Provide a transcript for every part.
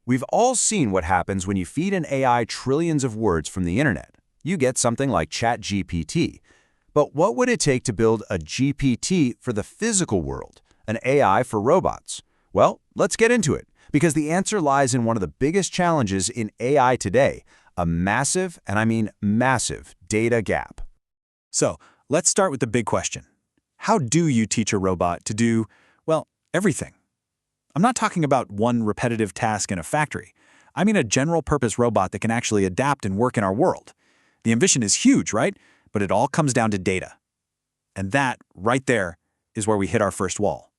We've all seen what happens when you feed an AI trillions of words from the internet. You get something like ChatGPT. But what would it take to build a GPT for the physical world, an AI for robots? Well, let's get into it, because the answer lies in one of the biggest challenges in AI today, a massive, and I mean massive, data gap. So, let's start with the big question. How do you teach a robot to do, well, everything? I'm not talking about one repetitive task in a factory. I mean a general-purpose robot that can actually adapt and work in our world. The ambition is huge, right? But it all comes down to data. And that, right there, is where we hit our first wall.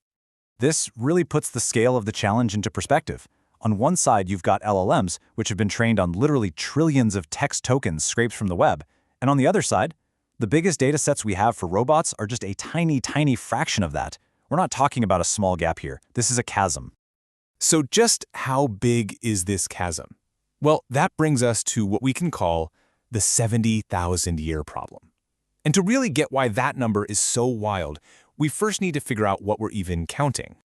This really puts the scale of the challenge into perspective. On one side, you've got LLMs, which have been trained on literally trillions of text tokens scraped from the web. And on the other side, the biggest data sets we have for robots are just a tiny, tiny fraction of that. We're not talking about a small gap here. This is a chasm. So just how big is this chasm? Well, that brings us to what we can call the 70,000-year problem. And to really get why that number is so wild, we first need to figure out what we're even counting.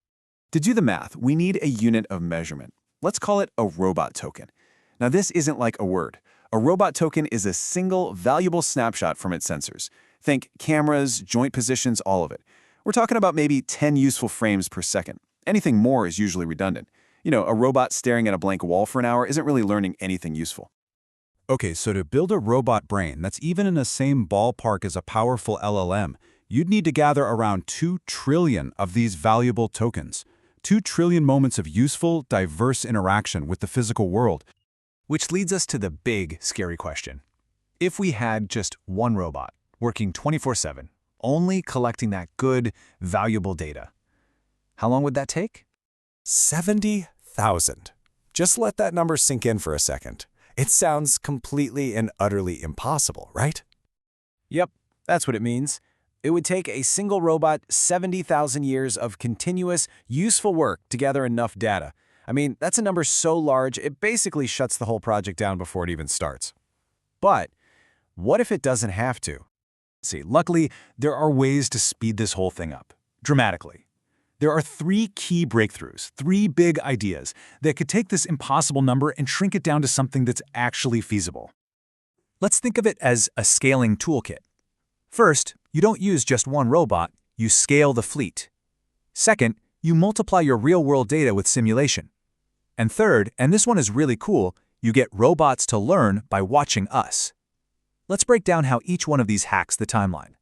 To do the math, we need a unit of measurement. Let's call it a robot token. Now, this isn't like a word. A robot token is a single, valuable snapshot from its sensors. Think cameras, joint positions, all of it. We're talking about maybe 10 useful frames per second. Anything more is usually redundant. You know, a robot staring at a blank wall for an hour isn't really learning anything useful. Okay, so to build a robot brain that's even in the same ballpark as a powerful LLM, you'd need to gather around 2 trillion of these valuable tokens. 2 trillion moments of useful, diverse interaction with the physical world. Which leads us to the big, scary question. If we had just one robot working 24/7, only collecting that good, valuable data, how long would that take? 70,000. Just let that number sink in for a second. It sounds completely and utterly impossible, right? Yep, that's what it means. It would take a single robot 70,000 years of continuous, useful work to gather enough data. I mean, that's a number so large, it basically shuts the whole project down before it even starts. But what if it doesn't have to? See, luckily, there are ways to speed this whole thing up, dramatically. There are 3 key breakthroughs, 3 big ideas that could take this impossible number and shrink it down to something that's actually feasible. Let's think of it as a scaling toolkit. First, you don't use just one robot, you scale the fleet. Second, you multiply your real-world data with simulation. And third, and this one is really cool, you get robots to learn by watching us. Let's break down how each one of these hacks the timeline.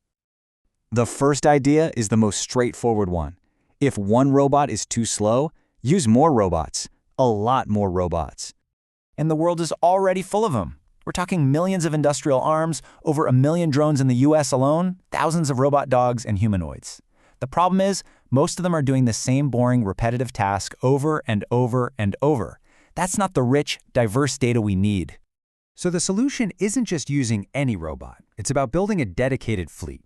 The first idea is the most straightforward one. If one robot is too slow, use more robots, a lot more robots. And the world is already full of them. We're talking millions of industrial arms, over 1 million drones in the US alone, thousands of robot dogs and humanoids. The problem is, most of them are doing the same boring, repetitive task over and over and over. That's not the rich, diverse data we need. So the solution isn't just using any robot. It's about building a dedicated fleet.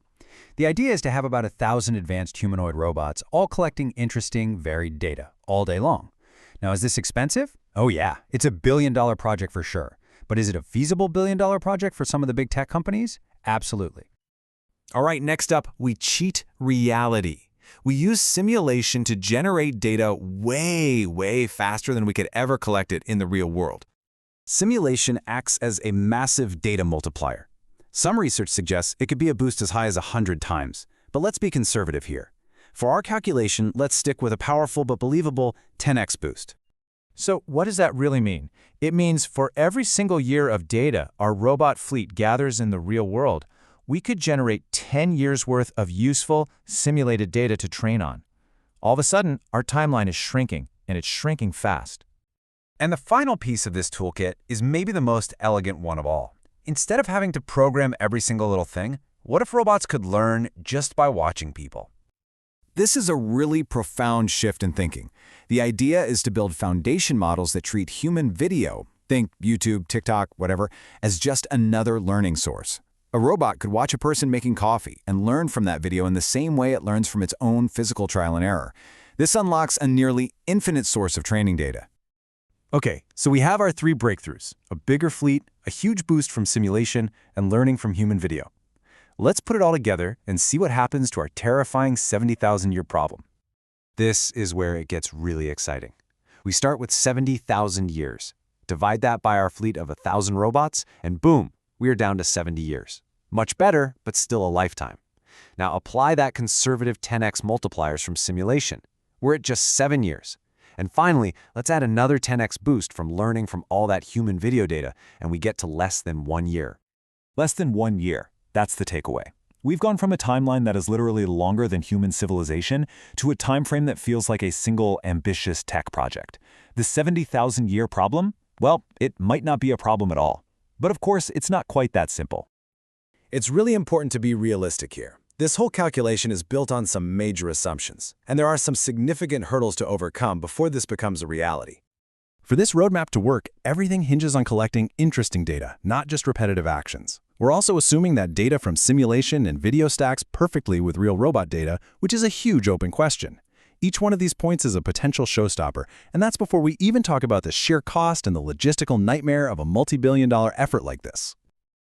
The idea is to have about 1,000 advanced humanoid robots, all collecting interesting, varied data, all day long. Now, is this expensive? Oh yeah, it's a billion-dollar project for sure. But is it a feasible billion-dollar project for some of the big tech companies? Absolutely. All right, next up, we cheat reality. We use simulation to generate data way, way faster than we could ever collect it in the real world. Simulation acts as a massive data multiplier. Some research suggests it could be a boost as high as 100 times, but let's be conservative here. For our calculation, let's stick with a powerful but believable 10x boost. So what does that really mean? It means for every single year of data our robot fleet gathers in the real world, we could generate 10 years' worth of useful, simulated data to train on. All of a sudden, our timeline is shrinking, and it's shrinking fast. And the final piece of this toolkit is maybe the most elegant one of all. Instead of having to program every single little thing, what if robots could learn just by watching people? This is a really profound shift in thinking. The idea is to build foundation models that treat human video, think YouTube, TikTok, whatever, as just another learning source. A robot could watch a person making coffee and learn from that video in the same way it learns from its own physical trial and error. This unlocks a nearly infinite source of training data. Okay, so we have our 3 breakthroughs: a bigger fleet, a huge boost from simulation, and learning from human video. Let's put it all together and see what happens to our terrifying 70,000-year problem. This is where it gets really exciting. We start with 70,000 years. Divide that by our fleet of 1,000 robots, and boom, we are down to 70 years. Much better, but still a lifetime. Now apply that conservative 10x multipliers from simulation. We're at just 7 years. And finally, let's add another 10x boost from learning from all that human video data, and we get to less than 1 year. Less than 1 year. That's the takeaway. We've gone from a timeline that is literally longer than human civilization to a time frame that feels like a single ambitious tech project. The 70,000-year problem? Well, it might not be a problem at all. But of course, it's not quite that simple. It's really important to be realistic here. This whole calculation is built on some major assumptions, and there are some significant hurdles to overcome before this becomes a reality. For this roadmap to work, everything hinges on collecting interesting data, not just repetitive actions. We're also assuming that data from simulation and video stacks perfectly with real robot data, which is a huge open question. Each one of these points is a potential showstopper, and that's before we even talk about the sheer cost and the logistical nightmare of a multi-billion-dollar effort like this.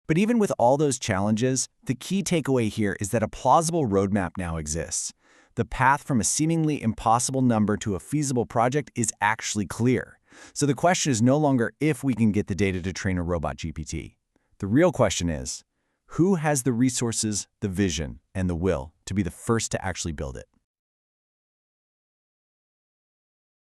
But even with all those challenges, the key takeaway here is that a plausible roadmap now exists. The path from a seemingly impossible number to a feasible project is actually clear. So the question is no longer if we can get the data to train a Robot GPT. The real question is, who has the resources, the vision, and the will to be the first to actually build it?